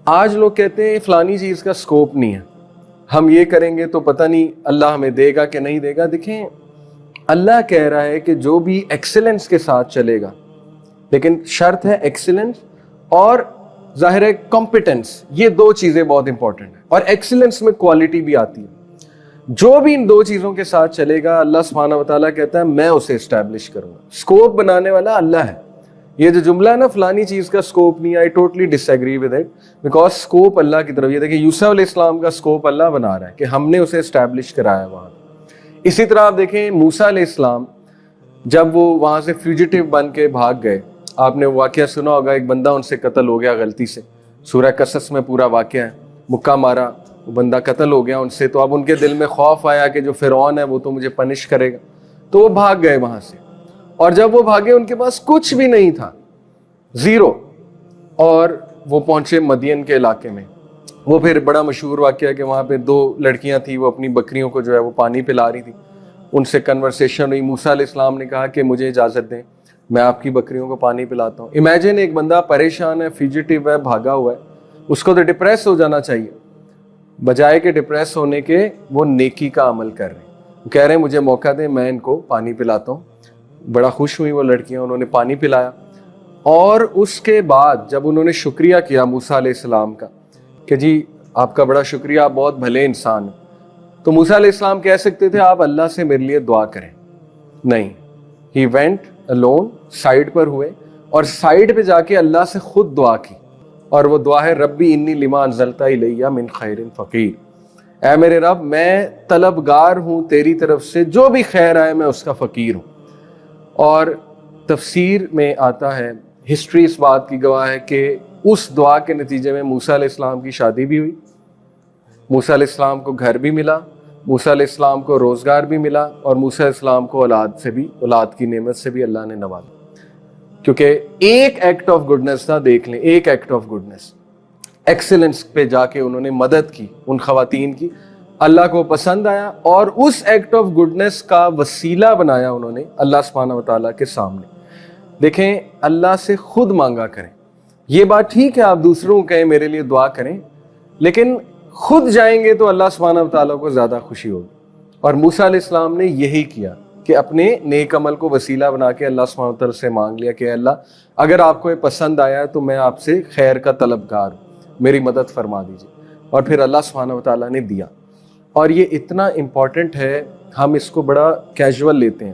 آج لوگ کہتے ہیں فلانی چیز کا سکوپ نہیں ہے, ہم یہ کریں گے تو پتہ نہیں اللہ ہمیں دے گا کہ نہیں دے گا. دیکھیں اللہ کہہ رہا ہے کہ جو بھی ایکسیلنس کے ساتھ چلے گا, لیکن شرط ہے ایکسیلنس اور ظاہر ہے کمپیٹنس, یہ دو چیزیں بہت امپورٹنٹ ہیں. اور ایکسیلنس میں کوالٹی بھی آتی ہے. جو بھی ان دو چیزوں کے ساتھ چلے گا اللہ سبحانہ و تعالیٰ کہتا ہے میں اسے اسٹیبلش کروں گا. سکوپ بنانے والا اللہ ہے. یہ جو جملہ ہے نا فلانی چیز کا سکوپ نہیں, I totally disagree with it, because scope اللہ کی طرف. یہ دیکھیں یوسف علیہ السلام کا سکوپ اللہ بنا رہا ہے کہ ہم نے اسے اسٹیبلش کرایا وہاں. اسی طرح آپ دیکھیں موسیٰ علیہ السلام جب وہ وہاں سے فیوجیٹیو بن کے بھاگ گئے, آپ نے واقعہ سنا ہوگا, ایک بندہ ان سے قتل ہو گیا غلطی سے, سورہ قصص میں پورا واقعہ ہے, مکہ مارا, وہ بندہ قتل ہو گیا ان سے. تو اب ان کے دل میں خوف آیا کہ جو فرعون ہے وہ تو مجھے پنش کرے گا, تو وہ بھاگ گئے وہاں سے. اور جب وہ بھاگے ان کے پاس کچھ بھی نہیں تھا, زیرو, اور وہ پہنچے مدین کے علاقے میں. وہ پھر بڑا مشہور واقعہ ہے کہ وہاں پہ 2 لڑکیاں تھیں, وہ اپنی بکریوں کو جو ہے وہ پانی پلا رہی تھی. ان سے کنورسیشن ہوئی, موسیٰ علیہ السلام نے کہا کہ مجھے اجازت دیں, میں آپ کی بکریوں کو پانی پلاتا ہوں. امیجن ایک بندہ پریشان ہے, فیوجیٹیو ہے, بھاگا ہوا ہے, اس کو تو ڈپریس ہو جانا چاہیے. بجائے کہ ڈپریس ہونے کے وہ نیکی کا عمل کر رہے ہیں, کہہ رہے ہیں مجھے موقع دیں میں ان کو پانی پلاتا ہوں. بڑا خوش ہوئی وہ لڑکیاں, انہوں نے پانی پلایا. اور اس کے بعد جب انہوں نے شکریہ کیا موسیٰ علیہ السلام کا کہ جی آپ کا بڑا شکریہ, آپ بہت بھلے انسان ہیں, تو موسیٰ علیہ السلام کہہ سکتے تھے آپ اللہ سے میرے لیے دعا کریں. نہیں, ہی وینٹ الون, سائڈ پر ہوئے اور سائڈ پہ جا کے اللہ سے خود دعا کی. اور وہ دعا ہے ربی انی لما انزلت الی من خیر فقیر, اے میرے رب میں طلبگار ہوں تیری طرف سے, جو بھی خیر آئے میں اس کا فقیر ہوں. اور تفسیر میں آتا ہے, ہسٹری اس بات کی گواہ ہے کہ اس دعا کے نتیجے میں موسیٰ علیہ السلام کی شادی بھی ہوئی, موسیٰ علیہ السلام کو گھر بھی ملا, موسیٰ علیہ السلام کو روزگار بھی ملا, اور موسیٰ علیہ السلام کو اولاد کی نعمت سے بھی اللہ نے نوازا. کیونکہ ایک ایکٹ آف گڈنس تھا, دیکھ لیں ایک ایکٹ آف گڈنس, ایکسیلنس پہ جا کے انہوں نے مدد کی ان خواتین کی, اللہ کو پسند آیا, اور اس ایکٹ آف گڈنس کا وسیلہ بنایا انہوں نے اللہ سبحانہ و تعالیٰ کے سامنے. دیکھیں اللہ سے خود مانگا کریں. یہ بات ٹھیک ہے آپ دوسروں کو کہیں میرے لیے دعا کریں, لیکن خود جائیں گے تو اللہ سبحانہ و تعالیٰ کو زیادہ خوشی ہوگی. اور موسیٰ علیہ السلام نے یہی کیا کہ اپنے نیک عمل کو وسیلہ بنا کے اللہ سبحانہ و تعالیٰ سے مانگ لیا کہ اللہ اگر آپ کو یہ پسند آیا ہے تو میں آپ سے خیر کا طلبگار ہوں, میری مدد فرما دیجیے. اور پھر اللہ سبحانہ و تعالیٰ نے دیا. اور یہ اتنا امپورٹنٹ ہے, ہم اس کو بڑا کیجول لیتے ہیں.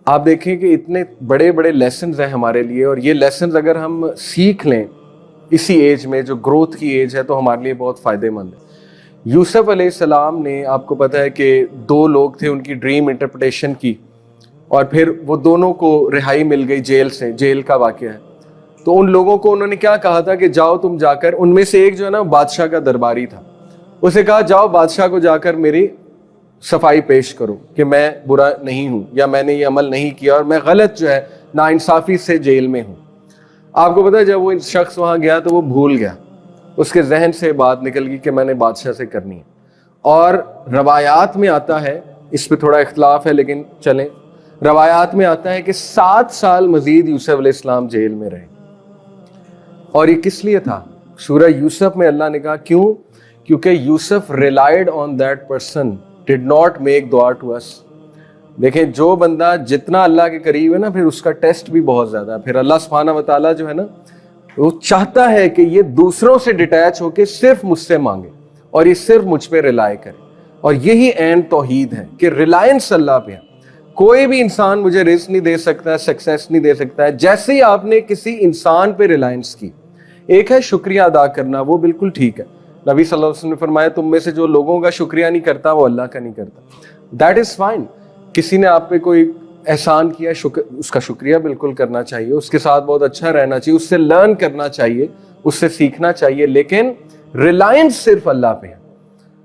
آپ دیکھیں کہ اتنے بڑے بڑے لیسنز ہیں ہمارے لیے, اور یہ لیسنز اگر ہم سیکھ لیں اسی ایج میں جو گروتھ کی ایج ہے تو ہمارے لیے بہت فائدہ مند ہے. یوسف علیہ السلام نے, آپ کو پتہ ہے کہ 2 لوگ تھے, ان کی ڈریم انٹرپریٹیشن کی, اور پھر وہ دونوں کو رہائی مل گئی جیل سے, جیل کا واقعہ ہے. تو ان لوگوں کو انہوں نے کیا کہا تھا کہ جاؤ تم جا کر, ان میں سے ایک جو ہے نا بادشاہ کا درباری تھا, اسے کہا جاؤ بادشاہ کو جا کر میری صفائی پیش کرو کہ میں برا نہیں ہوں, یا میں نے یہ عمل نہیں کیا, اور میں غلط جو ہے ناانصافی سے جیل میں ہوں. آپ کو پتہ ہے جب وہ شخص وہاں گیا تو وہ بھول گیا, اس کے ذہن سے بات نکل گئی کہ میں نے بادشاہ سے کرنی ہے. اور روایات میں آتا ہے, اس پہ تھوڑا اختلاف ہے لیکن چلیں, روایات میں آتا ہے کہ 7 سال مزید یوسف علیہ السلام جیل میں رہے. اور یہ کس لیے تھا؟ سورہ یوسف میں اللہ نے کہا کیوں؟ کیونکہ یوسف relied on that person, did not make dua to us. دیکھیں جو بندہ جتنا اللہ کے قریب ہے نا, پھر اس کا ٹیسٹ بھی بہت زیادہ ہے. پھر اللہ سبحانہ و تعالیٰ جو ہے نا, وہ چاہتا ہے کہ یہ دوسروں سے ڈیٹیچ ہو کے صرف مجھ سے مانگے, اور یہ صرف مجھ پہ ریلائی کرے. اور یہی عین توحید ہے کہ ریلائنس اللہ پہ ہے. کوئی بھی انسان مجھے رزق نہیں دے سکتا ہے, سکسیس نہیں دے سکتا ہے. جیسے ہی آپ نے کسی انسان پہ ریلائنس کی, ایک ہے شکریہ ادا کرنا, وہ بالکل ٹھیک ہے. نبی صلی اللہ علیہ وسلم نے فرمایا تم میں سے جو لوگوں کا شکریہ نہیں کرتا وہ اللہ کا نہیں کرتا. That is fine. کسی نے آپ پہ کوئی احسان کیا, اس کا شکریہ بالکل کرنا چاہیے, اس کے ساتھ بہت اچھا رہنا چاہیے, اس سے لرن کرنا چاہیے, اس سے سیکھنا چاہیے, لیکن ریلائنس صرف اللہ پہ ہے.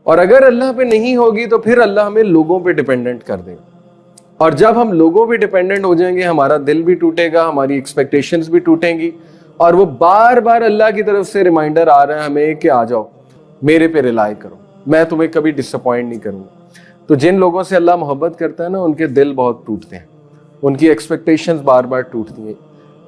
اور اگر اللہ پہ نہیں ہوگی تو پھر اللہ ہمیں لوگوں پہ ڈیپینڈنٹ کر دے گا. اور جب ہم لوگوں پہ ڈیپینڈنٹ ہو جائیں گے, ہمارا دل بھی ٹوٹے گا, ہماری ایکسپیکٹیشنز بھی ٹوٹیں گی, اور وہ بار بار اللہ کی طرف سے ریمائنڈر آ رہا ہے ہمیں کہ آ جاؤ میرے پہ ریلائی کرو, میں تمہیں کبھی ڈس اپوائنٹ نہیں کروں گا. تو جن لوگوں سے اللہ محبت کرتا ہے نا, ان کے دل بہت ٹوٹتے ہیں, ان کی ایکسپیکٹیشنز بار بار ٹوٹتی ہیں.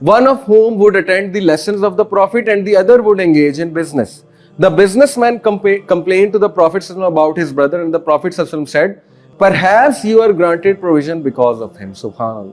one of whom would attend the lessons of the Prophet and the other would engage in business. The businessman complained to the Prophet ﷺ about his brother, and the Prophet ﷺ said, perhaps you are granted provision because of him. Subhanallah.